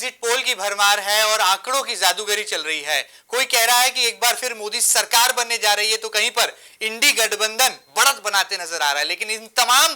Exit poll की भरमार है और आंकड़ों की जादूगरी चल रही है। कोई कह रहा है कि एक बार फिर मोदी सरकार बनने जा रही है, तो कहीं पर इंडी गठबंधन बढ़त बनाते नजर आ रहा है। लेकिन इन तमाम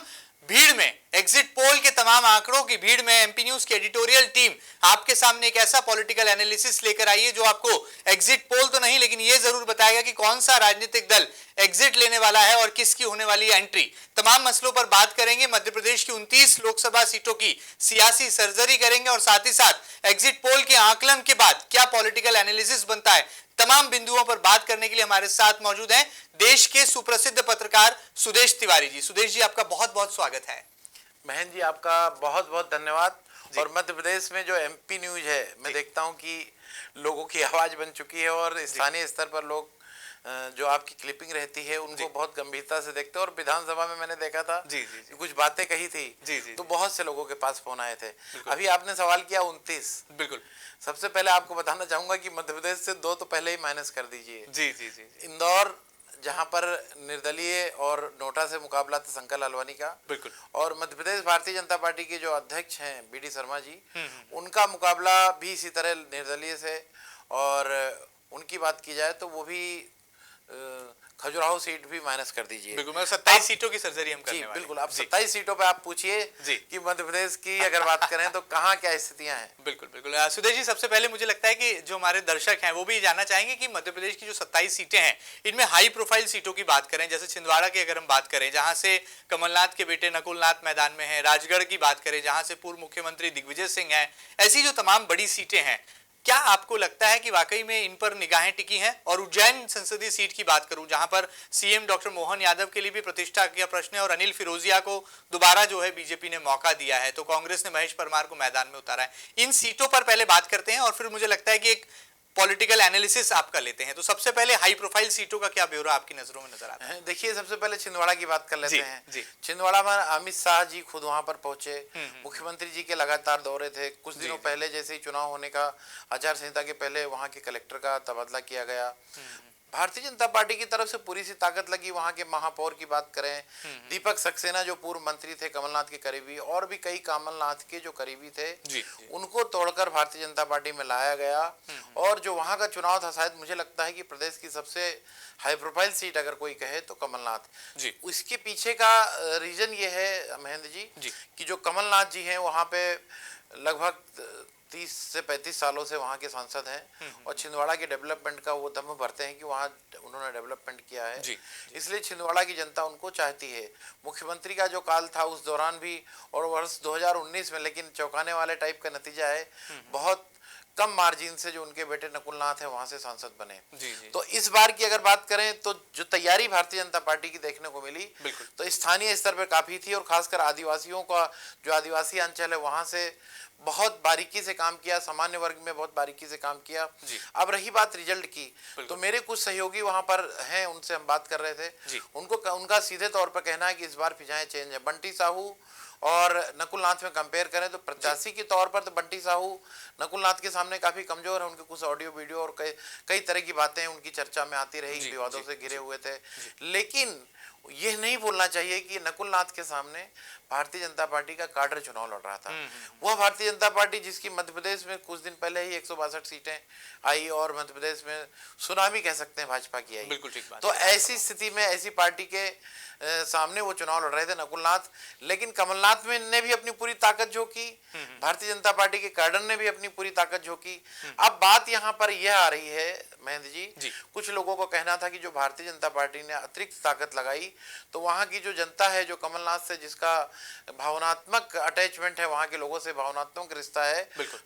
भीड़ में, एग्जिट पोल के तमाम आंकड़ों की भीड़ में, एमपी न्यूज की एडिटोरियल टीम आपके सामने एक ऐसा पॉलिटिकल एनालिसिस लेकर आई है जो आपको एग्जिट पोल तो नहीं, लेकिन यह जरूर बताएगा कि कौन सा राजनीतिक दल एग्जिट लेने वाला है और किसकी होने वाली है एंट्री। तमाम मसलों पर बात करेंगे। मध्य प्रदेश की 29 लोकसभा सीटों की सियासी सर्जरी करेंगे और साथ ही साथ एग्जिट पोल के आकलन के बाद क्या पॉलिटिकल एनालिसिस बनता है, तमाम बिंदुओं पर बात करने के लिए हमारे साथ मौजूद हैं देश के सुप्रसिद्ध पत्रकार सुदेश तिवारी जी। सुदेश जी, आपका बहुत बहुत स्वागत है। महेंद्र जी, आपका बहुत बहुत धन्यवाद। और मध्य प्रदेश में जो एमपी न्यूज है, मैं देखता हूं कि लोगों की आवाज बन चुकी है और स्थानीय स्तर पर लोग जो आपकी क्लिपिंग रहती है उनको बहुत गंभीरता से देखते हैं। और विधानसभा में मैंने देखा था कुछ बातें कही थी, तो बहुत से लोगों के पास फोन आए थे। अभी आपने सवाल किया 29, बिल्कुल। सबसे पहले आपको बताना चाहूंगा कि मध्य प्रदेश से 2 तो पहले ही माइनस कर दीजिए। जी। इंदौर, जहां पर निर्दलीय और नोटा से मुकाबला था शंकर लालवानी का, बिल्कुल। और मध्य प्रदेश भारतीय जनता पार्टी के जो अध्यक्ष हैं बीडी शर्मा जी, उनका मुकाबला भी इसी तरह निर्दलीय से, और उनकी बात की जाए तो वो भी खजुराहो सीट भी माइनस कर दीजिए। बिल्कुल, मतलब 27 सीटों की सर्जरी हम करने वाले हैं। बिल्कुल, आप 27 सीटों पे आप पूछिए कि मध्य प्रदेश की अगर बात करें तो कहाँ क्या स्थितियां हैं। बिल्कुल। सुदेश जी, सबसे पहले मुझे लगता है कि जो हमारे दर्शक हैं वो भी जानना चाहेंगे कि मध्य प्रदेश की जो 27 सीटें हैं, इनमें हाई प्रोफाइल सीटों की बात करें, जैसे छिंदवाड़ा की अगर हम बात करें जहां से कमलनाथ के बेटे नकुलनाथ मैदान में है, राजगढ़ की बात करें जहां से पूर्व मुख्यमंत्री दिग्विजय सिंह है, ऐसी जो तमाम बड़ी सीटें हैं, क्या आपको लगता है कि वाकई में इन पर निगाहें टिकी हैं? और उज्जैन संसदीय सीट की बात करूं जहां पर सीएम डॉक्टर मोहन यादव के लिए भी प्रतिष्ठा का प्रश्न है और अनिल फिरोजिया को दोबारा जो है बीजेपी ने मौका दिया है, तो कांग्रेस ने महेश परमार को मैदान में उतारा है। इन सीटों पर पहले बात करते हैं और फिर मुझे लगता है कि एक पॉलिटिकल एनालिसिस आपका लेते हैं। तो सबसे पहले हाई प्रोफाइल सीटों का क्या ब्यौरा आपकी नजरों में नजर आता है? देखिए, सबसे पहले छिंदवाड़ा की बात कर लेते हैं। छिंदवाड़ा में अमित शाह जी खुद वहां पर पहुंचे, मुख्यमंत्री जी के लगातार दौरे थे। कुछ दिनों पहले जैसे ही चुनाव होने का, आचार संहिता के पहले वहां के कलेक्टर का तबादला किया गया। भारतीय जनता पार्टी की तरफ से पूरी सी ताकत लगी। वहां के महापौर की बात करें, दीपक सक्सेना जो पूर्व मंत्री थे, कमलनाथ के करीबी, और भी कई कमलनाथ के जो करीबी थे, उनको तोड़कर भारतीय जनता पार्टी में लाया गया। और जो वहां का चुनाव था, शायद मुझे लगता है कि प्रदेश की सबसे हाई प्रोफाइल सीट अगर कोई कहे तो कमलनाथ जी। उसके पीछे का रीजन ये है महेंद्र जी कि जो कमलनाथ जी हैं वहां पे लगभग 30 से 35 सालों से वहाँ के सांसद हैं और छिंदवाड़ा के डेवलपमेंट का वो दम भरते हैं कि वहाँ उन्होंने डेवलपमेंट किया है। इसलिए छिंदवाड़ा की जनता उनको चाहती है। मुख्यमंत्री का जो काल था उस दौरान भी, और वर्ष 2019 में, लेकिन चौंकाने वाले टाइप का नतीजा है, बहुत कम मार्जिन से जो उनके बेटे नकुलनाथ है वहां से सांसद बने। तो इस बार की अगर बात करें तो जो तैयारी भारतीय जनता पार्टी की देखने को मिली, तो स्थानीय स्तर पर काफी थी, और खासकर आदिवासियों का जो आदिवासी अंचल है वहां से बहुत बारीकी से काम किया, सामान्य वर्ग में बहुत बारीकी से काम किया। अब रही बात रिजल्ट की, तो मेरे कुछ सहयोगी वहां पर हैं, उनसे हम बात कर रहे थे। उनका सीधे तौर पर कहना है कि इस बार फिजाएं चेंज है। बंटी साहू और नकुलनाथ में कंपेयर करें तो प्रत्याशी के तौर पर तो बंटी साहू नकुलनाथ के सामने काफी कमजोर है। उनके कुछ ऑडियो वीडियो और कई तरह की बातें उनकी चर्चा में आती रही, विवादों से घिरे हुए थे। लेकिन यह नहीं भूलना चाहिए कि नकुलनाथ के सामने भारतीय जनता पार्टी का काडर चुनाव लड़ रहा था। वह भारतीय जनता पार्टी जिसकी मध्य प्रदेश में कुछ दिन पहले ही 162 सीटें आई और मध्य प्रदेश में सुनामी कह सकते हैं भाजपा की आई। बिल्कुल ठीक बात। तो ऐसी स्थिति में ऐसी पार्टी के सामने वो चुनाव लड़ रहे थे नकुलनाथ, लेकिन कमलनाथ में ने भी अपनी पूरी ताकत झोंकी, भारतीय जनता पार्टी के कैडर ने भी अपनी पूरी ताकत झोंकी। अब बात यहाँ पर यह आ रही है महेंद्र जी, कुछ लोगों को कहना था कि जो भारतीय जनता पार्टी ने अतिरिक्त ताकत लगाई तो वहां की जो जनता है, जो कमलनाथ से जिसका भावनात्मक अटैचमेंट है, वहां के लोगों से भावनात्मक रिश्ता है,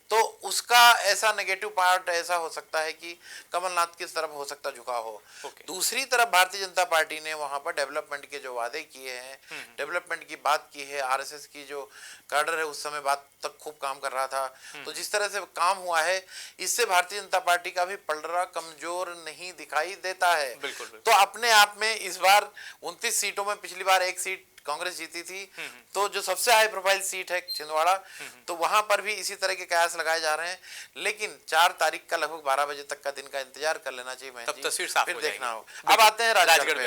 तो उसका ऐसा नेगेटिव पार्ट ऐसा हो सकता है कि कमलनाथ की तरफ हो सकता झुकाव हो। दूसरी तरफ भारतीय जनता पार्टी ने वहां पर डेवलपमेंट के जो वादे किए हैं, डेवलपमेंट की बात की है, आरएसएस की जो कैडर है उस समय बात तक खूब काम कर रहा था, तो जिस तरह से काम हुआ है इससे भारतीय जनता पार्टी का भी पलड़ा कमजोर नहीं दिखाई देता है। तो अपने आप में इस बार 29 सीटों में पिछली बार एक सीट कांग्रेस जीती थी, तो जो सबसे हाई प्रोफाइल सीट है छिंदवाड़ा, तो वहां पर भी इसी तरह के कयास लगाए जा रहे हैं। लेकिन 4 तारीख का लगभग 12 बजे तक का दिन का इंतजार कर लेना चाहिए, तब तस्वीर साफ फिर देखना हो। अब आते हैं राजगढ़।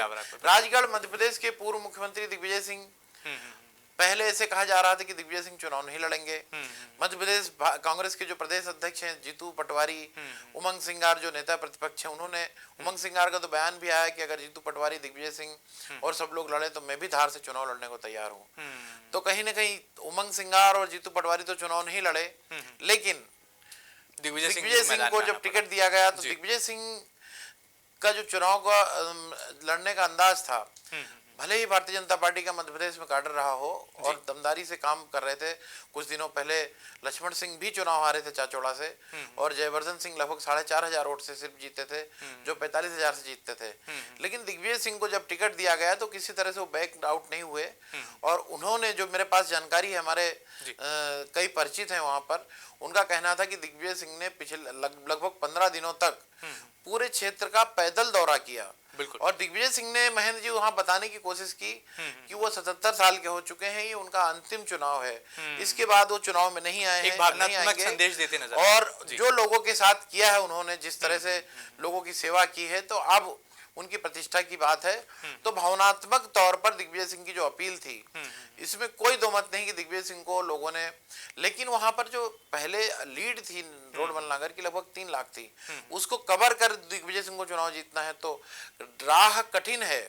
राजगढ़ मध्य प्रदेश के पूर्व मुख्यमंत्री दिग्विजय सिंह पहले ऐसे कहा जा रहा था कि दिग्विजय सिंह चुनाव नहीं लड़ेंगे। मध्य प्रदेश कांग्रेस के जो प्रदेश अध्यक्ष हैं जीतू पटवारी, उमंग सिंगार जो नेता प्रतिपक्ष हैं, उन्होंने, उमंग सिंगार का तो बयान भी आया कि अगर जीतू पटवारी, दिग्विजय सिंह और सब लोग लड़े तो मैं भी धार से चुनाव लड़ने को तैयार हूँ। तो कहीं ना कहीं उमंग सिंगार और जीतू पटवारी तो चुनाव नहीं लड़े, लेकिन दिग्विजय सिंह को जब टिकट दिया गया तो दिग्विजय सिंह का जो चुनाव का लड़ने का अंदाज था, भले ही भारतीय जनता पार्टी का मध्य प्रदेश में काडर रहा हो और दमदारी से काम कर रहे थे। कुछ दिनों पहले लक्ष्मण सिंह भी चुनाव हारे थे चाचौड़ा से, और जयवर्धन सिंह लगभग 4,500 वोट से सिर्फ जीते थे, जो 45,000 से जीतते थे। लेकिन दिग्विजय सिंह को जब टिकट दिया गया तो किसी तरह से वो बैक आउट नहीं हुए, और उन्होंने, जो मेरे पास जानकारी है, हमारे कई परिचित हैं वहां पर, उनका कहना था कि दिग्विजय सिंह ने पिछले लगभग 15 दिनों तक पूरे क्षेत्र का पैदल दौरा किया। और दिग्विजय सिंह ने, महेंद्र जी, वहां बताने की कोशिश की कि वो 77 साल के हो चुके हैं, ये उनका अंतिम चुनाव है, इसके बाद वो चुनाव में नहीं आए हैं, नहीं आएंगे। संदेश देते नजर और जो लोगों के साथ किया है उन्होंने, जिस तरह से लोगों की सेवा की है, तो अब उनकी प्रतिष्ठा की बात है। तो भावनात्मक तौर पर दिग्विजय सिंह की जो अपील थी, इसमें कोई दो मत नहीं कि दिग्विजय सिंह को लोगों ने, लेकिन वहां पर जो पहले लीड थी रोड बल्लागर की लगभग 3 लाख थी, उसको कवर कर दिग्विजय सिंह को चुनाव जीतना है तो राह कठिन है।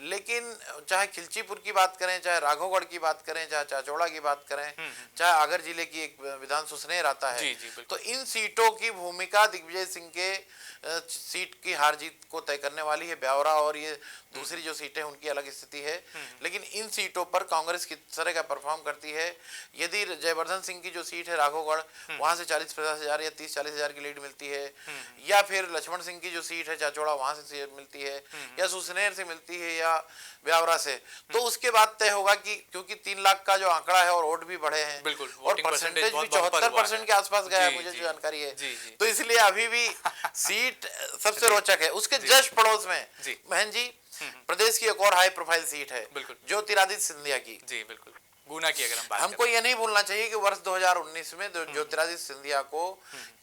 लेकिन चाहे खिलचीपुर की बात करें, चाहे राघवगढ़ की बात करें, चाहे चाचौड़ा की बात करें, चाहे आगर जिले की एक विधान सुसनेर आता है, तो इन सीटों की भूमिका दिग्विजय सिंह के सीट की हार जीत को तय करने वाली है। ब्यावरा और ये दूसरी जो सीटें उनकी अलग स्थिति है, लेकिन इन सीटों पर कांग्रेस किस तरह का परफॉर्म करती है। यदि जयवर्धन सिंह की जो सीट है राघवगढ़, वहां से 40-50 हजार या 30-40 हजार की लीड मिलती है, या फिर लक्ष्मण सिंह की जो सीट है चाचौड़ा, वहां से मिलती है, या सुसनेर से मिलती है, या ब्यावरा से, तो उसके बाद तय होगा कि, क्योंकि 3 लाख का जो आंकड़ा है और वोट भी बढ़े हैं, और परसेंटेज भी 74% के आसपास गया है, मुझे जो जानकारी है, तो इसलिए अभी भी सीट सबसे रोचक है। उसके जस्ट पड़ोस में महेंद्र जी, प्रदेश की एक और हाई प्रोफाइल सीट है ज्योतिरादित्य सिंधिया की। जी बिल्कुल, गुना की अगर हम बात हमको ये नहीं भूलना चाहिए कि वर्ष 2019 में ज्योतिरादित्य सिंधिया को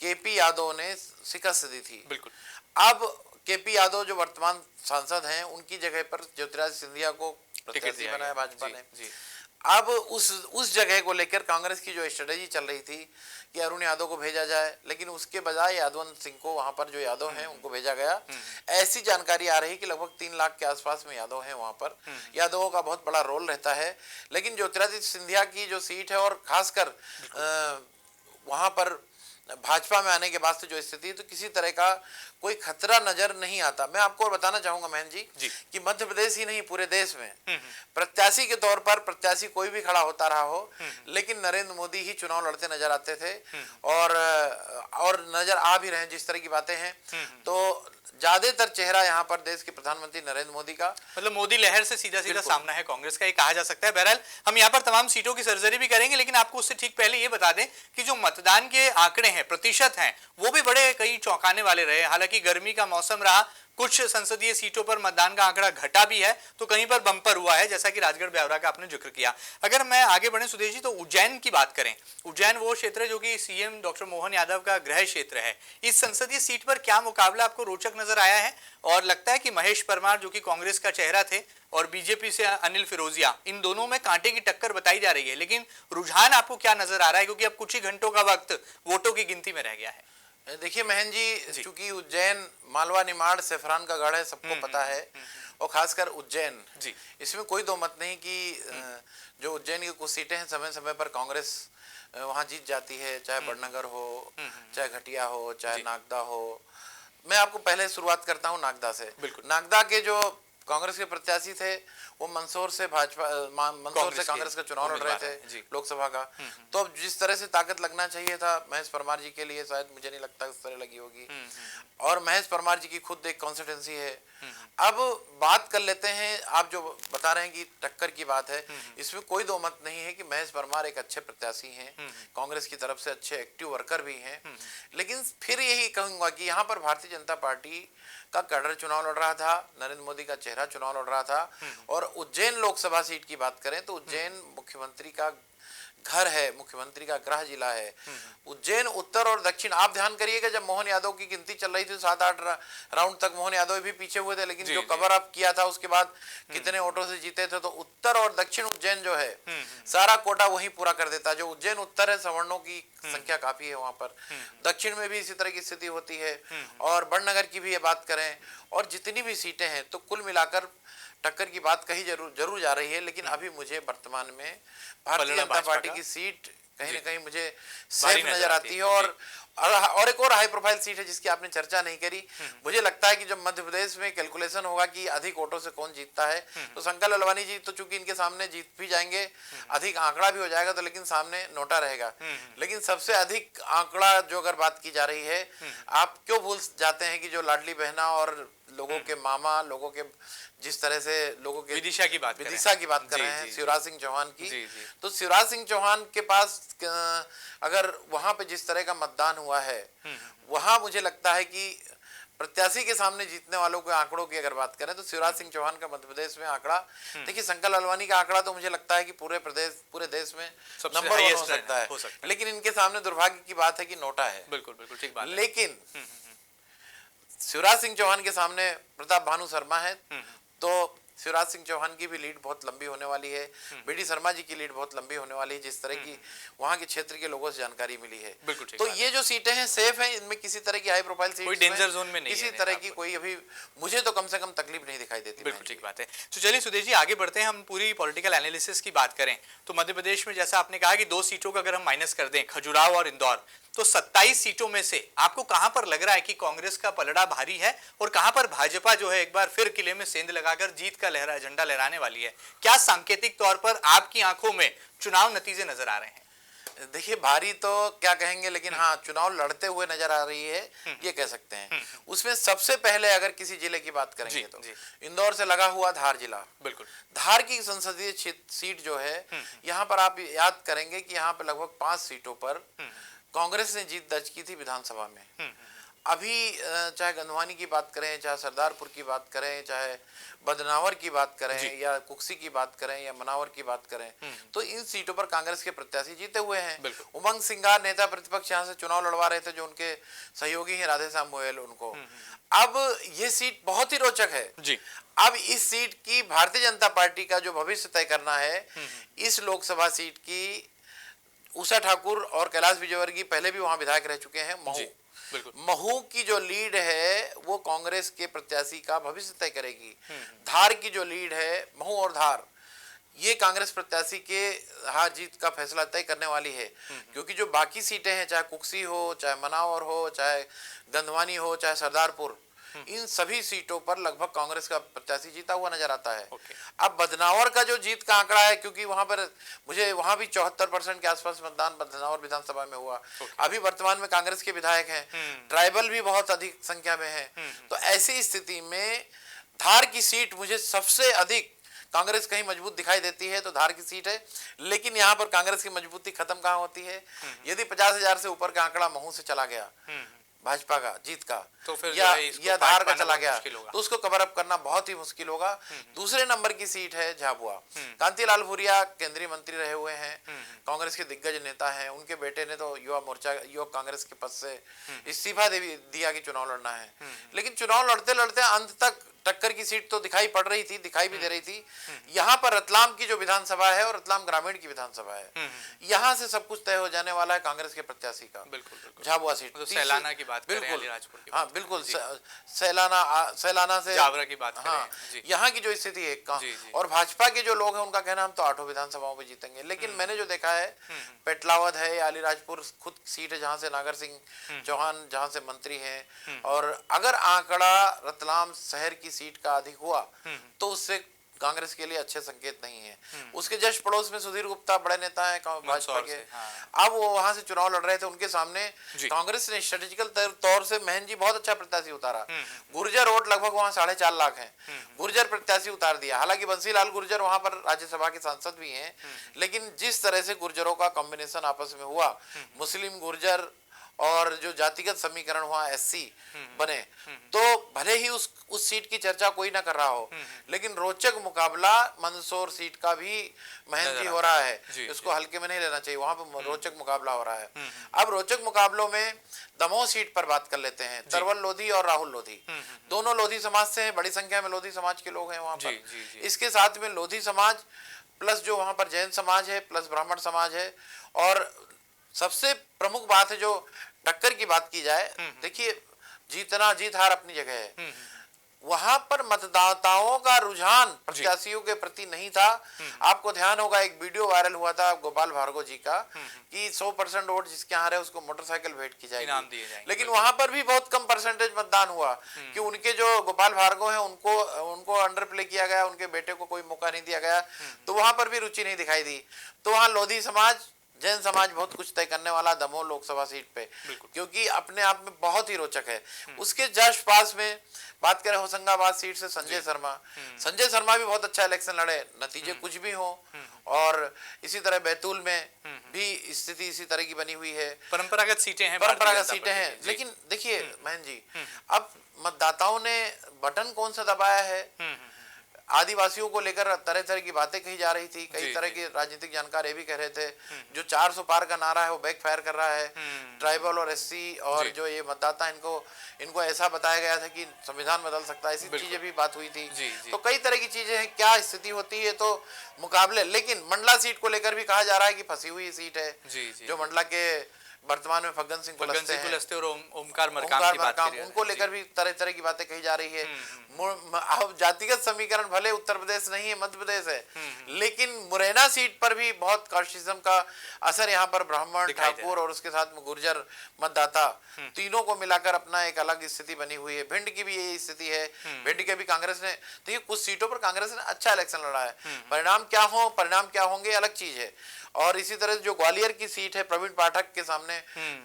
केपी यादव ने शिकस्त दी थी। बिल्कुल। अब केपी यादव जो वर्तमान सांसद हैं, उनकी जगह पर ज्योतिरादित्य सिंधिया को प्रत्याशी बनाया भाजपा ने। अब उस जगह को लेकर कांग्रेस की जो स्ट्रेटेजी चल रही थी कि अरुण यादव को भेजा जाए, लेकिन उसके बजाय यादवंत सिंह को, वहां पर जो यादव हैं उनको भेजा गया। ऐसी जानकारी आ रही कि लगभग 3 लाख के आसपास में यादव हैं वहां पर, यादवों का बहुत बड़ा रोल रहता है। लेकिन ज्योतिरादित्य सिंधिया की जो सीट है, और खासकर वहां पर भाजपा में आने के बाद से जो स्थिति है, तो किसी तरह का कोई खतरा नजर नहीं आता। मैं आपको और बताना चाहूंगा महेंद्र जी कि मध्य प्रदेश ही नहीं, पूरे देश में प्रत्याशी के तौर पर प्रत्याशी कोई भी खड़ा होता रहा हो, लेकिन नरेंद्र मोदी ही चुनाव लड़ते नजर आते थे, और नजर आ भी रहे जिस तरह की बातें हैं। तो ज्यादातर चेहरा यहाँ पर देश के प्रधानमंत्री नरेंद्र मोदी का, मतलब मोदी लहर से सीधा सीधा सामना है कांग्रेस का, ये कहा जा सकता है। बहरहाल हम यहाँ पर तमाम सीटों की सर्जरी भी करेंगे, लेकिन आपको उससे ठीक पहले ये बता दें कि जो मतदान के आंकड़े हैं, प्रतिशत हैं, वो भी बड़े कई चौंकाने वाले रहे। हालांकि गर्मी का मौसम रहा, कुछ संसदीय सीटों पर मतदान का आंकड़ा घटा भी है, तो कहीं पर बम्पर हुआ है, जैसा कि राजगढ़ ब्यावरा का आपने जिक्र किया। अगर मैं आगे बढ़े सुदेश जी, तो उज्जैन की बात करें, उज्जैन वो क्षेत्र है जो कि सीएम डॉक्टर मोहन यादव का गृह क्षेत्र है। इस संसदीय सीट पर क्या मुकाबला आपको रोचक नजर आया है, और लगता है कि महेश परमार जो कि कांग्रेस का चेहरा थे, और बीजेपी से अनिल फिरोजिया, इन दोनों में कांटे की टक्कर बताई जा रही है, लेकिन रुझान आपको क्या नजर आ रहा है, क्योंकि अब कुछ ही घंटों का वक्त वोटों की गिनती में रह गया है? देखिए महेंद्र जी, चूंकि उज्जैन मालवा निमाड़ सेफरान का गढ़ है, सबको पता है, और खासकर उज्जैन, इसमें कोई दो मत नहीं कि जो उज्जैन की कुछ सीटें हैं, समय समय पर कांग्रेस वहां जीत जाती है, चाहे बड़नगर हो, चाहे घटिया हो, चाहे नागदा हो। मैं आपको पहले शुरुआत करता हूँ नागदा से। नागदा के जो कांग्रेस के प्रत्याशी थे, वो मंदसौर से मंदसौर से कांग्रेस का चुनाव लड़ रहे थे लोकसभा का। तो अब जिस तरह से ताकत लगना चाहिए था महेश परमार जी के लिए, शायद मुझे नहीं लगता उस तरह लगी होगी। और महेश परमार जी की खुद एक कॉन्स्टिट्यूंसी है। अब बात कर लेते हैं, आप जो बता रहे हैं कि टक्कर की बात है, इसमें कोई दो मत नहीं है कि महेश परमार एक अच्छे प्रत्याशी हैं, कांग्रेस की तरफ से अच्छे एक्टिव वर्कर भी हैं। लेकिन फिर यही कहूंगा कि यहाँ पर भारतीय जनता पार्टी का कैडर चुनाव लड़ रहा था, नरेंद्र मोदी का चेहरा चुनाव लड़ रहा था। और उज्जैन लोकसभा सीट की बात करें तो उज्जैन मुख्यमंत्री का घर है, मुख्यमंत्री का गृह जिला है। उज्जैन उत्तर और दक्षिण, आप ध्यान करिएगा जब मोहन यादव की गिनती चल रही थी 7-8 राउंड तक मोहन यादव भी पीछे हुए थे, लेकिन जो कवर अप किया था उसके बाद कितने वोटों से जीते थे, तो उत्तर और दक्षिण उज्जैन जो है सारा कोटा वही पूरा कर देता है। जो उज्जैन उत्तर है, सवर्णों की संख्या काफी है वहां पर। दक्षिण में भी इसी तरह की स्थिति होती है। और बड़नगर की भी ये बात करें और जितनी भी सीटें हैं, तो कुल मिलाकर टक्कर की बात कही जरूर जा रही है। लेकिन अभी मुझे वर्तमान में भारतीय जनता पार्टी की सीट कहीं ना कहीं मुझे सेफ नजर आती है। और एक और हाई प्रोफाइल सीट है जिसकी आपने चर्चा नहीं करी। मुझे लगता है कि जब मध्य प्रदेश में कैलकुलेशन होगा कि अधिक वोटों से कौन जीतता है, तो शंकर लालवानी जी तो चूंकि इनके सामने जीत भी जाएंगे, अधिक आंकड़ा भी हो जाएगा, तो लेकिन सामने नोटा रहेगा। लेकिन सबसे अधिक आंकड़ा जो अगर बात की जा रही है, आप क्यों भूल जाते हैं कि जो लाडली बहना और लोगों के मामा, लोगों के जिस तरह से लोगों के विदिशा की बात कर रहे हैं, शिवराज सिंह चौहान की, तो शिवराज सिंह चौहान के पास अगर वहां पे जिस तरह का मतदान हुआ है, वहां मुझे लगता है कि प्रत्याशी के सामने जीतने वालों के आंकड़ों की अगर बात करें, तो शिवराज सिंह चौहान का मध्य प्रदेश में आंकड़ा, देखिए शंकर लालवानी का आंकड़ा तो मुझे लगता है कि पूरे देश में नंबर 1 हो सकता है। लेकिन इनके सामने दुर्भाग्य की बात है कि नोटा है। बिल्कुल ठीक बात। लेकिन शिवराज सिंह चौहान के सामने प्रताप भानु शर्मा है, तो शिवराज सिंह चौहान की भी लीड बहुत लंबी होने वाली है। बीडी शर्मा जी की लीड बहुत लंबी होने वाली है, जिस तरह की वहां के क्षेत्र के लोगों से जानकारी मिली है। तो ये जो सीटें हैं सेफ हैं, इनमें किसी तरह की हाई प्रोफाइल सीट, कोई डेंजर जोन में नहीं, किसी तरह की कोई अभी मुझे तो कम से कम तकलीफ नहीं दिखाई देती। बिल्कुल ठीक बात है। तो चलिए सुदेश जी आगे बढ़ते हैं। हम पूरी पॉलिटिकल एनालिसिस की बात करें तो मध्य प्रदेश में जैसा आपने कहा कि 2 सीटों का अगर हम माइनस कर दें, खजुराहो और इंदौर, तो 27 सीटों में से आपको कहां पर लग रहा है कि कांग्रेस का पलड़ा भारी है और कहां पर भाजपा जो है एक बार फिर किले में सेंध लगाकर जीत का झंडा लहराने वाली है? क्या सांकेतिक तौर पर आपकी आंखों में चुनाव नतीजे नजर आ रहे हैं? देखिए, भारी तो क्या कहेंगे, लेकिन हाँ चुनाव लड़ते हुए नजर आ रही है, ये कह सकते हैं। उसमें सबसे पहले अगर किसी जिले की बात करेंगे तो इंदौर से लगा हुआ धार जिला। बिल्कुल, धार की संसदीय सीट जो है, यहाँ पर आप याद करेंगे कि यहाँ पर लगभग 5 सीटों पर कांग्रेस ने जीत दर्ज की थी विधानसभा में। अभी चाहे गंधवानी की बात करें, चाहे सरदारपुर की बात करें, चाहे बदनावर की बात करें, या कुक्सी की बात करें, या मनावर की बात करें, तो इन सीटों पर कांग्रेस के प्रत्याशी जीते हुए हैं। उमंग सिंगार नेता प्रतिपक्ष यहाँ से चुनाव लड़वा रहे थे, जो उनके सहयोगी हैं राधेश्याम गोयल, उनको। अब ये सीट बहुत ही रोचक है जी। अब इस सीट की भारतीय जनता पार्टी का जो भविष्य तय करना है, इस लोकसभा सीट की उषा ठाकुर और कैलाश विजयवर्गीय पहले भी वहां विधायक रह चुके हैं। महू की जो लीड है वो कांग्रेस के प्रत्याशी का भविष्य तय करेगी। धार की जो लीड है, महू और धार, ये कांग्रेस प्रत्याशी के हार जीत का फैसला तय करने वाली है। क्योंकि जो बाकी सीटें हैं, चाहे कुक्सी हो, चाहे मनावर हो, चाहे गंधवानी हो, चाहे सरदारपुर, इन सभी सीटों पर लगभग कांग्रेस का प्रत्याशी जीता हुआ नजर आता है। अब बदनावर का जो जीत का आंकड़ा है, क्योंकि वहां पर मुझे वहां भी 74% के आसपास मतदान बदनावर विधानसभा में हुआ। अभी वर्तमान में कांग्रेस के विधायक हैं, ट्राइबल भी बहुत अधिक संख्या में है। तो ऐसी स्थिति में धार की सीट मुझे सबसे अधिक कांग्रेस कहीं मजबूत दिखाई देती है, तो धार की सीट है। लेकिन यहाँ पर कांग्रेस की मजबूती खत्म कहाँ होती है? यदि 50,000 से ऊपर का आंकड़ा महू से चला गया भाजपा का जीत का, तो फिर या धार का चला गया, तो उसको कवर अप करना बहुत ही मुश्किल होगा। दूसरे नंबर की सीट है झाबुआ। कांतिलाल भूरिया केंद्रीय मंत्री रहे हुए हैं, कांग्रेस के दिग्गज नेता हैं। उनके बेटे ने तो युवक कांग्रेस के पद से इस्तीफा दिया कि चुनाव लड़ना है। लेकिन चुनाव लड़ते लड़ते अंत तक टक्कर की सीट तो दिखाई पड़ रही थी, दिखाई भी दे रही थी। यहाँ पर रतलाम की जो विधानसभा है और रतलाम ग्रामीण की विधानसभा है, यहाँ से सब कुछ तय हो जाने वाला है कांग्रेस के प्रत्याशी का। बिल्कुल झाबुआ सीट, सैलाना की बात करें, अलीराजपुर की, हाँ बिल्कुल, सैलाना से जावरा की बात करें, हाँ, यहाँ की जो स्थिति है। और भाजपा के जो लोग हैं उनका कहना हम तो 8 विधानसभाओं में जीतेंगे। लेकिन मैंने जो देखा है, पेटलावद है, अलीराजपुर खुद सीट है जहाँ से नागर सिंह चौहान जहाँ से मंत्री हैं। और अगर आंकड़ा रतलाम शहर की सीट का अधिक हुआ तो उससे कांग्रेस के लिए अच्छे संकेत नहीं है। उसके जस्ट पड़ोस में सुधीर गुप्ता बड़े नेता हैं भाजपा के, अब वो वहां से चुनाव लड़ रहे थे। उनके सामने कांग्रेस ने स्ट्रेटेजिकल तौर से महन जी बहुत अच्छा प्रत्याशी उतारा। गुर्जर वोट लगभग वहां 4.5 लाख है, गुर्जर प्रत्याशी उतार दिया। हालांकि बंसीलाल गुर्जर वहां पर राज्यसभा के सांसद भी हैं, लेकिन जिस तरह से गुर्जरों का कॉम्बिनेशन आपस में हुआ, मुस्लिम गुर्जर और जो जातिगत समीकरण हुआ एससी बने, तो भले ही उस सीट की चर्चा कोई ना कर रहा हो, लेकिन रोचक मुकाबला मंदसौर सीट का भी महंत जी हो रहा है, इसको हल्के में नहीं लेना चाहिए। वहां पर रोचक मुकाबला हो रहा है। अब रोचक मुकाबलों में दमोह सीट पर बात कर लेते हैं। तरवल लोधी और राहुल लोधी दोनों लोधी समाज से हैं, बड़ी संख्या में लोधी समाज के लोग हैं वहां पर। इसके साथ में लोधी समाज प्लस जो वहां पर जैन समाज है प्लस ब्राह्मण समाज है। और सबसे प्रमुख बात है, जो टक्कर की बात की जाए, देखिए जीत हार अपनी जगह है, वहां पर मतदाताओं का रुझान प्रत्याशियों के प्रति नहीं था। आपको ध्यान होगा एक वीडियो वायरल हुआ था गोपाल भार्गव जी का कि 100% वोट जिसके यहाँ रहे उसको मोटरसाइकिल भेंट की जाएगी, लेकिन वहां पर भी बहुत कम परसेंटेज मतदान हुआ कि उनके जो गोपाल भार्गव हैं उनको अंडर प्ले किया गया, उनके बेटे को कोई मौका नहीं दिया गया, तो वहां पर भी रुचि नहीं दिखाई दी। तो वहां लोधी समाज जैन समाज बहुत कुछ तय करने वाला दमोह लोकसभा सीट पे, क्योंकि अपने आप में बहुत ही रोचक है। उसके जस्ट पास में बात करें होशंगाबाद सीट से संजय शर्मा भी बहुत अच्छा इलेक्शन लड़े, नतीजे कुछ भी हो। और इसी तरह बैतूल में भी स्थिति इसी तरह की बनी हुई है। परंपरागत सीटें हैं, लेकिन देखिए महन जी, अब मतदाताओं ने बटन कौन सा दबाया है, आदिवासियों को लेकर तरह तरह की बातें कही जा रही थी, कई तरह के राजनीतिक जानकार ये भी कह रहे थे जो 400 पार का नारा है वो बैकफायर कर रहा है। ट्राइबल और एससी और जो ये मतदाता इनको ऐसा बताया गया था कि संविधान बदल सकता है, ऐसी चीजें भी बात हुई थी। तो कई तरह की चीजें हैं, क्या स्थिति होती है तो मुकाबले। लेकिन मंडला सीट को लेकर भी कहा जा रहा है कि फंसी हुई सीट है, जो मंडला के वर्तमान में फग्गन सिंह कुलस्ते और ओमकार मरकाम की बात करें, उनको लेकर भी तरह तरह की बातें कही जा रही है। अब जातिगत समीकरण भले उत्तर प्रदेश नहीं है, मध्य प्रदेश है, लेकिन मुरैना सीट पर भी बहुत कास्टिज्म का असर यहाँ पर ब्राह्मण, ठाकुर और उसके साथ में गुर्जर मतदाता तीनों को मिलाकर अपना एक अलग स्थिति बनी हुई है। भिंड की भी यही स्थिति है। भिंड के भी कांग्रेस ने, देखिए कुछ सीटों पर कांग्रेस ने अच्छा इलेक्शन लड़ा है, परिणाम क्या होंगे अलग चीज है। और इसी तरह जो ग्वालियर की सीट है प्रवीण पाठक के सामने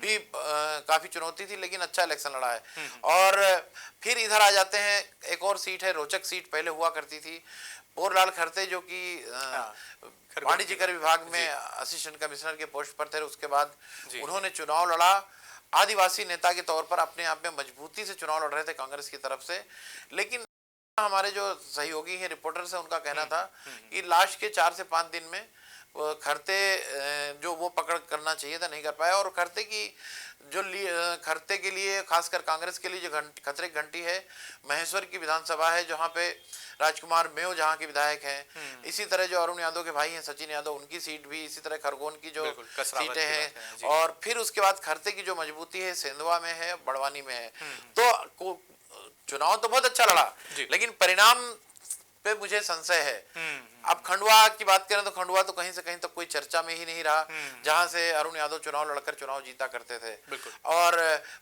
भी काफी चुनौती थी, लेकिन अच्छा इलेक्शन लड़ा है। और फिर इधर आ जाते हैं, एक और सीट है रोचक सीट, पहले हुआ करती थी, पोरलाल खरते जो कि वाणिज्य कर विभाग में असिस्टेंट कमिश्नर के पोस्ट पर थे। उसके बाद उन्होंने चुनाव लड़ा, आदिवासी नेता के तौर पर अपने आप में मजबूती से चुनाव लड़ रहे थे कांग्रेस की तरफ से। लेकिन हमारे जो सहयोगी हैं रिपोर्टर्स हैं, उनका कहना था कि लास्ट के 4 से 5 दिन में खरते जो वो पकड़ करना चाहिए था नहीं कर पाया। और खरते की जो खरते के लिए खासकर कांग्रेस के लिए जो खतरे की घंटी है, महेश्वर की विधानसभा है जहां पे राजकुमार मेव जहां के विधायक हैं। इसी तरह जो अरुण यादव के भाई हैं सचिन यादव, उनकी सीट भी, इसी तरह खरगोन की जो सीटें हैं। और फिर उसके बाद खरते की जो मजबूती है सेंधवा में है, बड़वानी में है। तो चुनाव तो बहुत अच्छा लड़ा, लेकिन परिणाम पे मुझे संशय है। अब खंडवा की बात करें तो खंडवा तो कहीं से कहीं तक कोई चर्चा में ही नहीं रहा, जहां से अरुण यादव चुनाव लड़कर चुनाव जीता करते थे। और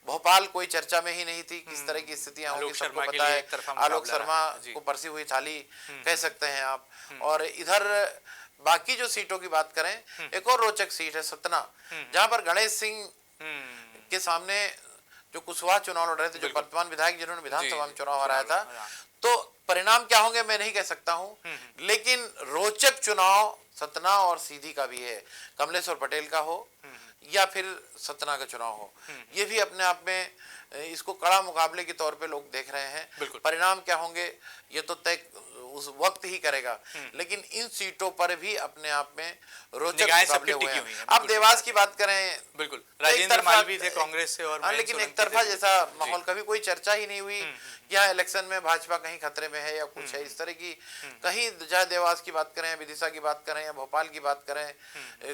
भोपाल कोई चर्चा में ही नहीं थी, किस तरह की स्थितियां होंगी सबको पता है। आलोक शर्मा को परसी हुई थाली कह सकते हैं आप। और इधर बाकी जो सीटों की बात करें, एक और रोचक सीट है सतना, जहां पर गणेश सिंह के सामने जो कुशवाहा चुनाव लड़ रहे थे, जो वर्तमान विधायक जिन्होंने विधानसभा में चुनाव हराया था। तो परिणाम क्या होंगे मैं नहीं कह सकता हूं, लेकिन रोचक चुनाव सतना और सीधी का भी है, कमलेश्वर पटेल का हो या फिर सतना का चुनाव हो। ये भी अपने आप में इसको कड़ा मुकाबले के तौर पे लोग देख रहे हैं। परिणाम क्या होंगे ये तो तय उस वक्त ही करेगा, लेकिन इन सीटों पर भी अपने आप में रोचक मुकाबले हुए हैं। अब देवास की बात करें, बिल्कुल राजेंद्र माल भी थे कांग्रेस से, और लेकिन एक तरफा जैसा माहौल, कभी कोई चर्चा ही नहीं हुई यहाँ इलेक्शन में भाजपा कहीं खतरे में है या कुछ है इस तरह की। कहीं चाहे देवास की बात करें, विदिशा की बात करें, या भोपाल की बात करें,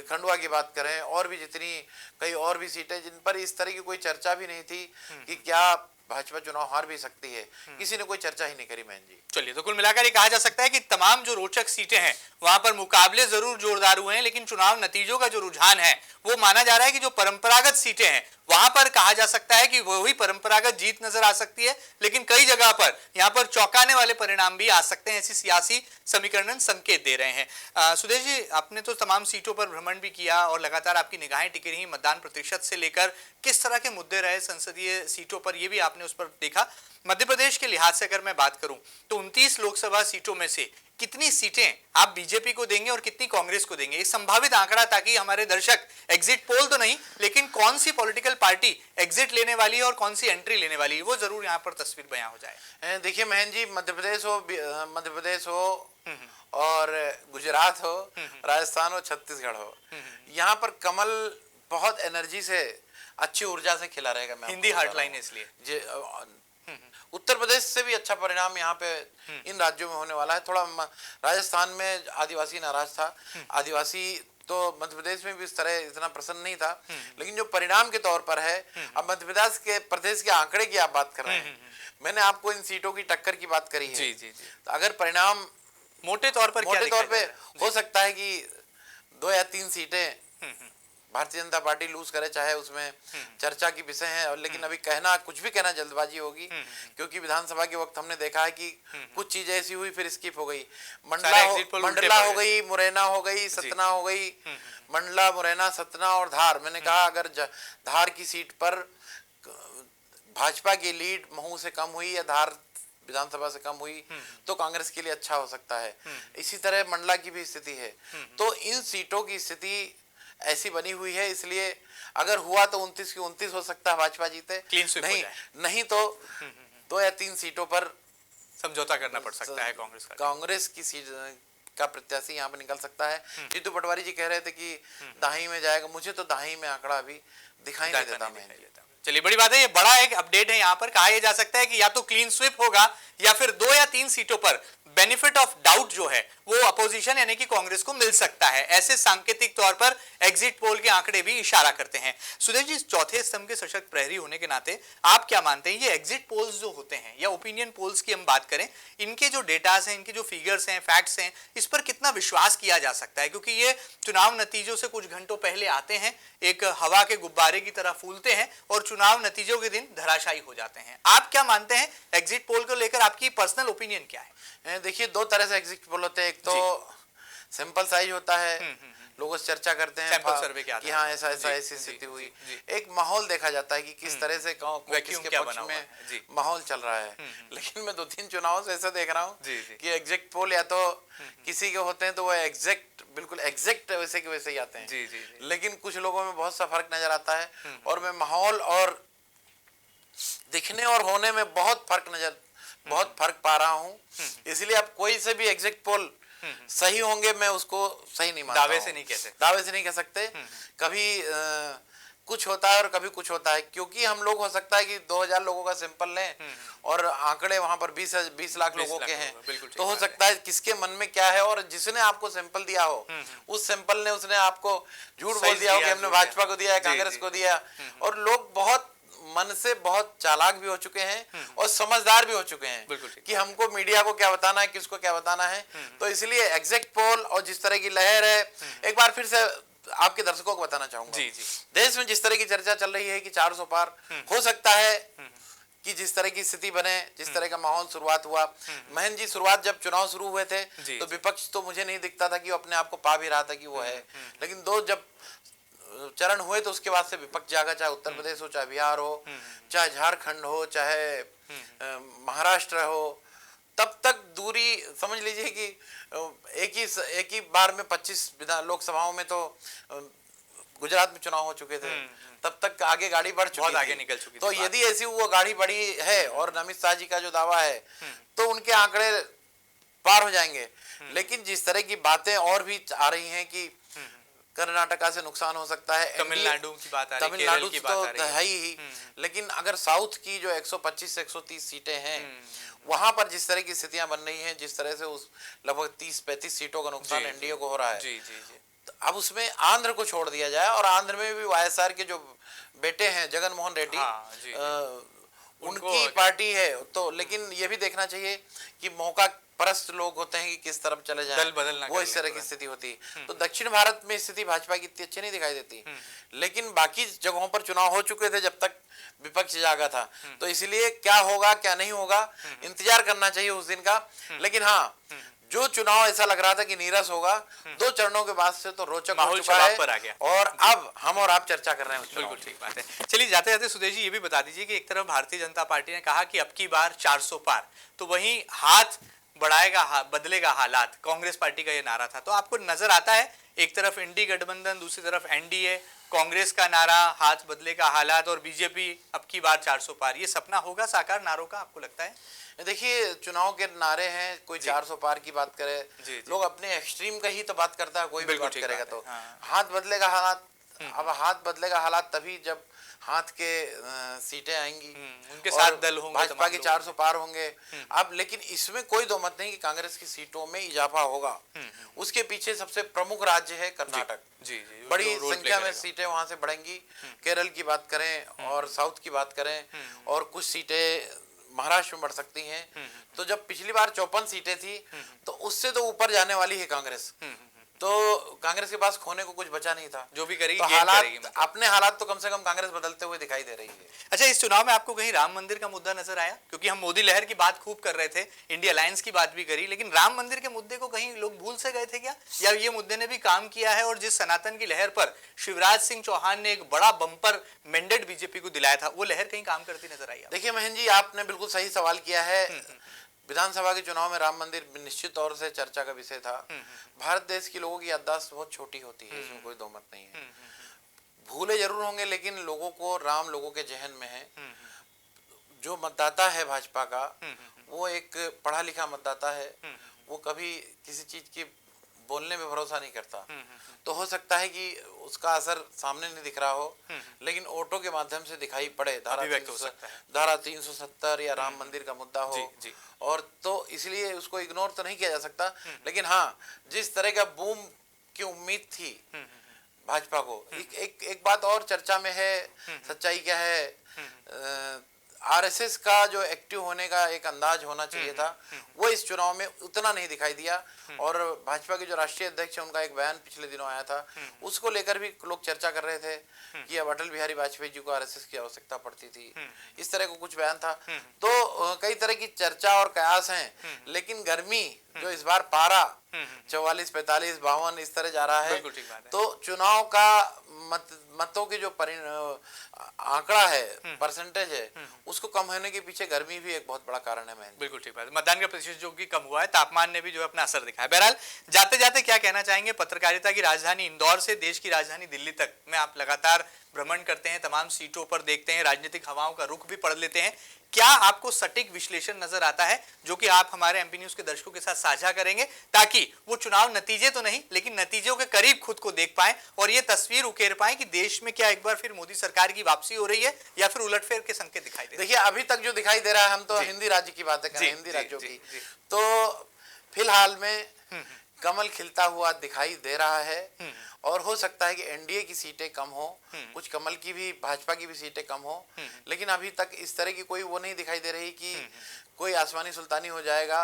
खंडवा की बात करें, और भी जितनी कई और भी सीटें जिन पर इस तरह की कोई चर्चा भी नहीं थी कि क्या भाजपा चुनाव हार भी सकती है, किसी ने कोई चर्चा ही नहीं करी महन जी। चलिए, तो कुल मिलाकर ये कहा जा सकता है कि तमाम जो रोचक सीटें हैं वहां पर मुकाबले जरूर जोरदार हुए हैं, लेकिन चुनाव नतीजों का जो रुझान है वो माना जा रहा है कि जो परंपरागत सीटें हैं वहां पर कहा जा सकता है कि वही परंपरागत जीत नजर आ सकती है, लेकिन कई जगह पर यहां पर चौंकाने वाले परिणाम भी आ सकते हैं, ऐसी सियासी समीकरण संकेत दे रहे हैं। सुदेश जी, आपने तो तमाम सीटों पर भ्रमण भी किया और लगातार आपकी निगाहें टिकी रही मतदान प्रतिशत से लेकर किस तरह के मुद्दे रहे संसदीय सीटों पर, ये भी आपने उस पर देखा। मध्य प्रदेश के लिहाज से अगर मैं बात करूं तो 29 लोकसभा सीटों में से कितनी सीटें आप बीजेपी को देंगे और कितनी कांग्रेस को देंगे, ये संभावित आंकड़ा, ताकि हमारे दर्शक एग्जिट पोल तो नहीं लेकिन कौन सी पॉलिटिकल पार्टी एग्जिट लेने वाली है और कौन सी एंट्री लेने वाली है, वो जरूर यहाँ पर तस्वीर बयां हो जाए। देखिए महन जी, मध्य प्रदेश हो और गुजरात हो, राजस्थान हो, छत्तीसगढ़ हो, यहाँ पर कमल बहुत एनर्जी से, अच्छी ऊर्जा से खिला रहेगा। मैं हिंदी हार्डलाइन इसलिए उत्तर प्रदेश से भी अच्छा परिणाम यहाँ पे इन राज्यों में होने वाला है। थोड़ा राजस्थान में आदिवासी नाराज था, आदिवासी तो मध्य प्रदेश में भी इस तरह इतना प्रसन्न नहीं था, लेकिन जो परिणाम के तौर पर है, अब मध्य प्रदेश के आंकड़े की आप बात कर रहे हैं, मैंने आपको इन सीटों की टक्कर की बात करी है। जी जी जी। तो अगर परिणाम मोटे तौर पर हो सकता है कि 2 या 3 सीटें भारतीय जनता पार्टी लूज करे, चाहे उसमें चर्चा की विषय है, लेकिन अभी कुछ भी कहना जल्दबाजी होगी, क्योंकि विधानसभा के वक्त हमने देखा है कि कुछ चीजें ऐसी हुई फिर स्किप हो गई। मंडला हो गई, मुरैना हो गई, सतना हो गई, मंडला, मुरैना, सतना और धार। मैंने कहा अगर धार की सीट पर भाजपा की लीड महू से कम हुई या धार विधानसभा से कम हुई तो कांग्रेस के लिए अच्छा हो सकता है। इसी तरह मंडला की भी स्थिति है। तो इन सीटों की स्थिति ऐसी बनी हुई है, इसलिए अगर हुआ तो 29 की 29 हो सकता है भाजपा जीते, नहीं तो 2 या 3 सीटों पर समझौता करना पड़ सकता है कांग्रेस की सीट का प्रत्याशी यहाँ पे निकल सकता है। जीतू पटवारी जी कह रहे थे कि दाही में जाएगा, मुझे तो दाही में आंकड़ा अभी दिखाई नहीं देता। चलिए, बड़ी बात है, ये बड़ा एक अपडेट है। यहाँ पर कहा यह जा सकता है कि या तो क्लीन स्वीप होगा या फिर 2 या 3 सीटों पर बेनिफिट ऑफ डाउट जो है वो अपोजिशन यानी कि कांग्रेस को मिल सकता है। ऐसे सांकेतिक तौर पर एग्जिट पोल के आंकड़े भी इशारा करते हैं। सुदेश जी, चौथे स्तंभ के सशक्त प्रहरी होने के नाते आप क्या मानते हैं, ये एग्जिट पोल्स जो होते हैं या ओपिनियन पोल्स की हम बात करें, इनके जो डेटास हैं, इनके जो फिगर्स हैं, फैक्ट्स हैं, इस पर कितना विश्वास किया जा सकता है? क्योंकि ये चुनाव नतीजों से कुछ घंटों पहले आते हैं, एक हवा के गुब्बारे की तरह फूलते हैं और चुनाव नतीजों के दिन धराशायी हो जाते हैं। आप क्या मानते हैं, एग्जिट पोल को लेकर आपकी पर्सनल ओपिनियन क्या है? देखिए, 2 तरह से एग्जिट पोल होते हैं। एक तो सिंपल साइज होता है, लोग चर्चा करते हैं कि हाँ ऐसी स्थिति हुई। एक माहौल देखा जाता है कि किस तरह से किसके पक्ष में माहौल चल रहा है। लेकिन मैं 2-3 चुनावों से ऐसा देख रहा हूँ कि एग्जिट पोल या तो किसी के होते हैं तो वो बिल्कुल एग्जैक्ट वैसे के वैसे ही आते हैं, लेकिन कुछ लोगों में बहुत सा फर्क नजर आता है। और मैं माहौल और दिखने और होने में बहुत फर्क पा रहा हूँ। इसलिए अब कोई से भी एग्जिट पोल सही होंगे मैं उसको सही नहीं मानता। दावे से नहीं कह सकते। कभी कुछ होता है और कभी कुछ होता है, क्योंकि हम लोग हो सकता है कि 2000 लोगों का सैंपल लें और आंकड़े वहां पर 20 लाख लोगों के हैं, तो हो सकता है किसके मन में क्या है, और जिसने आपको सैंपल दिया हो उस सैंपल ने उसने आपको झूठ बोल दिया हो कि हमने भाजपा को दिया है, कांग्रेस को दिया। और लोग बहुत मन से बहुत चालाक भी हो चुके हैं और समझदार भी हो चुके हैं कि हमको मीडिया को क्या बताना है, किसको क्या बताना है। तो इसलिए एग्जिट पोल और जिस तरह की लहर है, एक बार फिर से आपके दर्शकों को बताना चाहूंगा, देश में जिस तरह की चर्चा चल रही है कि 400 पार हो सकता है, कि जिस तरह की स्थिति बने, जिस तरह का माहौल शुरुआत हुआ। महन जी, शुरुआत जब चुनाव शुरू हुए थे तो विपक्ष तो मुझे नहीं दिखता था कि वो अपने आप को पा भी रहा था कि वो है, लेकिन 2 जब चरण हुए तो उसके बाद से विपक्ष जागा, चाहे उत्तर प्रदेश हो, चाहे बिहार हो, चाहे झारखंड हो, चाहे महाराष्ट्र हो, तब तक दूरी समझ लीजिए कि एक ही बार में 25 लोकसभाओं में तो गुजरात में चुनाव हो चुके थे, तब तक आगे गाड़ी बढ़ चुकी थी, आगे निकल चुकी थी। तो यदि ऐसी वो गाड़ी बढ़ी है और अमित शाह जी का जो दावा है तो उनके आंकड़े पार हो जाएंगे। लेकिन जिस तरह की बातें और भी आ रही हैं कि कर्नाटका से नुकसान हो सकता है, तमिलनाडु की बात आ रही है, तमिलनाडु तो है ही, लेकिन अगर साउथ की जो 125 से 130 सीटें हैं वहां पर जिस तरह की स्थितियां बन रही हैं, जिस तरह से उस लगभग 30-35 सीटों का नुकसान एनडीए को हो रहा है, तो अब उसमें आंध्र को छोड़ दिया जाए, और आंध्र में भी वाईएसआर के जो बेटे हैं जगन मोहन रेड्डी, उनकी पार्टी है, तो लेकिन ये भी देखना चाहिए कि मौका परस्त लोग होते हैं कि किस तरफ चले जाएं, दल बदलना, वो इस तरह की स्थिति होती है। तो दक्षिण भारत में स्थिति भाजपा की इतनी अच्छी नहीं दिखाई देती, लेकिन बाकी जगहों पर चुनाव हो चुके थे जब तक विपक्ष जागा था, तो इसलिए क्या होगा क्या नहीं होगा इंतजार करना चाहिए उस दिन का। लेकिन हाँ, जो चुनाव ऐसा लग रहा था कि नीरस होगा, 2 चरणों के बाद से तो रोचक हो चुका है पर आ गया। और अब हम और आप चर्चा कर रहे हैं। बिल्कुल ठीक बात है। चलिए जाते जाते सुदेश जी ये भी बता दीजिए कि एक तरफ भारतीय जनता पार्टी ने कहा कि अब की बार 400 पार, तो वहीं हाथ बढ़ाएगा बदलेगा हालात, कांग्रेस पार्टी का ये नारा था। तो आपको नजर आता है एक तरफ इंडी गठबंधन, दूसरी तरफ एनडीए, कांग्रेस का नारा हाथ बदलेगा हालात और बीजेपी अब की बार 400 पार, ये सपना होगा साकार नारों का, आपको लगता है? देखिए चुनाव के नारे हैं, कोई 400 पार की बात करे, लोग अपने एक्सट्रीम का ही तो बात करता है, कोई भी बात करेगा तो हाथ बदलेगा हालात। अब हाथ बदलेगा हालात तभी जब हाथ के सीटें आएंगी, उनके साथ दल होंगे, भाजपा के 400 पार होंगे। अब लेकिन इसमें कोई दो मत नहीं कि कांग्रेस की सीटों में इजाफा होगा। उसके पीछे सबसे प्रमुख राज्य है कर्नाटक। जी, बड़ी संख्या में सीटें वहां से बढ़ेंगी। केरल की बात करें और साउथ की बात करें, और कुछ सीटें महाराष्ट्र में बढ़ सकती हैं। तो जब पिछली बार 54 सीटें थी तो उससे तो ऊपर जाने वाली है कांग्रेस। तो कांग्रेस के पास खोने को कुछ बचा नहीं था, जो भी करेगी, तो हालात अपने हालात तो कम से कम कांग्रेस बदलते हुए दिखाई दे रही है। अच्छा, इस चुनाव में आपको कहीं राम मंदिर का मुद्दा नजर आया? क्योंकि हम मोदी लहर की बात खूब कर रहे थे, इंडिया अलायंस की बात भी करी, लेकिन राम मंदिर के मुद्दे को कहीं लोग भूल से गए थे क्या, या ये मुद्दे ने भी काम किया है? और जिस सनातन की लहर पर शिवराज सिंह चौहान ने एक बड़ा बंपर मैंडेट बीजेपी को दिलाया था, वो लहर कहीं काम करती नजर आई? देखिए महेंद्र जी, आपने बिल्कुल सही सवाल किया है। विधानसभा के चुनाव में राम मंदिर निश्चित तौर से चर्चा का विषय था। भारत देश के लोगों की याददाश्त बहुत छोटी होती है, इसमें कोई दो मत नहीं है। भूले जरूर होंगे, लेकिन लोगों को राम लोगों के जहन में है। जो मतदाता है भाजपा का, वो एक पढ़ा लिखा मतदाता है। वो कभी किसी चीज की बोलने में भरोसा नहीं करता। तो हो सकता है कि उसका असर सामने नहीं दिख रहा हो, लेकिन ऑटो के माध्यम से दिखाई पड़े। धारा 370 या राम मंदिर का मुद्दा हो, और तो इसलिए उसको इग्नोर तो नहीं किया जा सकता। लेकिन हाँ, जिस तरह का बूम की उम्मीद थी भाजपा को, एक बात और चर्चा में है, सच्चाई क्या है, आरएसएस का जो एक्टिव होने का एक अंदाज होना चाहिए था, वो इस चुनाव में उतना नहीं दिखाई दिया। और भाजपा के जो राष्ट्रीय अध्यक्ष है, उनका एक बयान पिछले दिनों आया था, उसको लेकर भी लोग चर्चा कर रहे थे कि अब अटल बिहारी वाजपेयी जी को आरएसएस की आवश्यकता पड़ती थी, इस तरह को कुछ बयान था। तो कई तरह की चर्चा और कयास हैं, लेकिन गर्मी जो इस बार पारा 44, 45, 52 इस तरह जा रहा है, तो चुनाव का मतों की जो आंकड़ा है, परसेंटेज है, उसको कम होने के पीछे गर्मी भी एक बहुत बड़ा कारण है। बिल्कुल ठीक बात है, मतदान का प्रतिशत जो कि कम हुआ है, तापमान ने भी जो है अपना असर दिखाया। बहरहाल जाते जाते क्या कहना चाहेंगे, पत्रकारिता की राजधानी इंदौर से देश की राजधानी दिल्ली तक में आप लगातार भ्रमण करते हैं, तमाम सीटों पर देखते हैं, राजनीतिक हवाओं का रुख भी पढ़ लेते हैं, क्या आपको सटीक विश्लेषण नजर आता है जो कि आप हमारे एमपी न्यूज के दर्शकों के साथ साझा करेंगे, ताकि वो चुनाव नतीजे तो नहीं लेकिन नतीजों के करीब खुद को देख पाए और ये तस्वीर उकेर पाए कि देश में क्या एक बार फिर मोदी सरकार की वापसी हो रही है या फिर उलटफेर के संकेत दिखाई दे रहे हैं? देखिए अभी तक जो दिखाई दे रहा है, हम तो हिंदी राज्य की बातें करें, हिंदी राज्यों की, तो फिलहाल में कमल खिलता हुआ दिखाई दे रहा है। और हो सकता है कि एनडीए की सीटें कम हो, कुछ कमल की भी, भाजपा की भी सीटें कम हो, लेकिन अभी तक इस तरह की कोई वो नहीं दिखाई दे रही कि कोई आसमानी सुल्तानी हो जाएगा।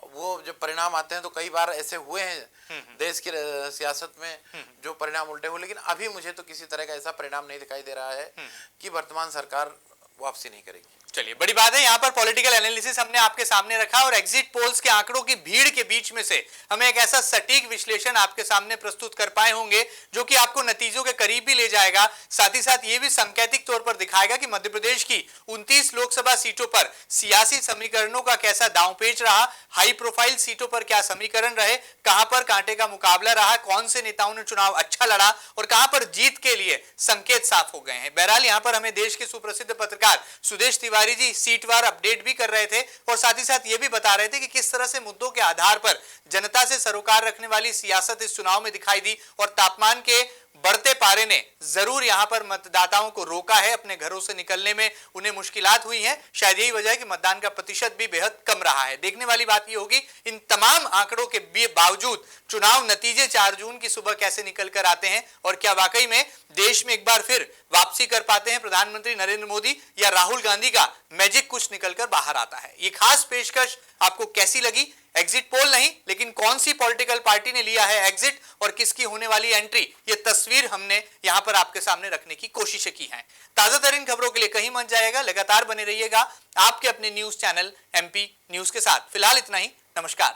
वो जब परिणाम आते हैं तो कई बार ऐसे हुए हैं देश की सियासत में जो परिणाम उल्टे हो, लेकिन अभी मुझे तो किसी तरह का ऐसा परिणाम नहीं दिखाई दे रहा है कि वर्तमान सरकार वापसी नहीं करेगी। चलिए, बड़ी बात है, यहाँ पर पॉलिटिकल एनालिसिस हमने आपके सामने रखा और एग्जिट पोल्स के आंकड़ों की भीड़ के बीच में से हमें एक ऐसा सटीक विश्लेषण आपके सामने प्रस्तुत कर पाए होंगे जो कि आपको नतीजों के करीब भी ले जाएगा, साथ ही साथ ये भी सांकेतिक तौर पर दिखाएगा कि मध्य प्रदेश की 29 लोकसभा सीटों पर सियासी समीकरणों का कैसा दांवपेच रहा, हाई प्रोफाइल सीटों पर क्या समीकरण रहे, कहां पर कांटे का मुकाबला रहा, कौन से नेताओं ने चुनाव अच्छा लड़ा और कहां पर जीत के लिए संकेत साफ हो गए हैं। बहरहाल यहाँ पर हमें देश के सुप्रसिद्ध पत्रकार सुदेश तिवारी जी सीटवार अपडेट भी कर रहे थे और साथ ही साथ ये भी बता रहे थे कि किस तरह से मुद्दों के आधार पर जनता से सरोकार रखने वाली सियासत इस चुनाव में दिखाई दी और तापमान के बढ़ते पारे ने जरूर यहां पर मतदाताओं को रोका है, अपने घरों से निकलने में उन्हें मुश्किलात हुई हैं। शायद यही वजह है कि मतदान का प्रतिशत भी बेहद कम रहा है। देखने वाली बात यह होगी इन तमाम आंकड़ों के बावजूद चुनाव नतीजे 4 जून की सुबह कैसे निकल कर आते हैं और क्या वाकई में देश में एक बार फिर वापसी कर पाते हैं प्रधानमंत्री नरेंद्र मोदी या राहुल गांधी का मैजिक कुछ निकलकर बाहर आता है। ये खास पेशकश आपको कैसी लगी? एग्जिट पोल नहीं, लेकिन कौन सी पॉलिटिकल पार्टी ने लिया है एग्जिट और किसकी होने वाली एंट्री, ये तस्वीर हमने यहां पर आपके सामने रखने की कोशिशें की हैं। ताजा तरीन खबरों के लिए कहीं मत जाएगा, लगातार बने रहिएगा आपके अपने न्यूज चैनल एमपी न्यूज के साथ। फिलहाल इतना ही, नमस्कार।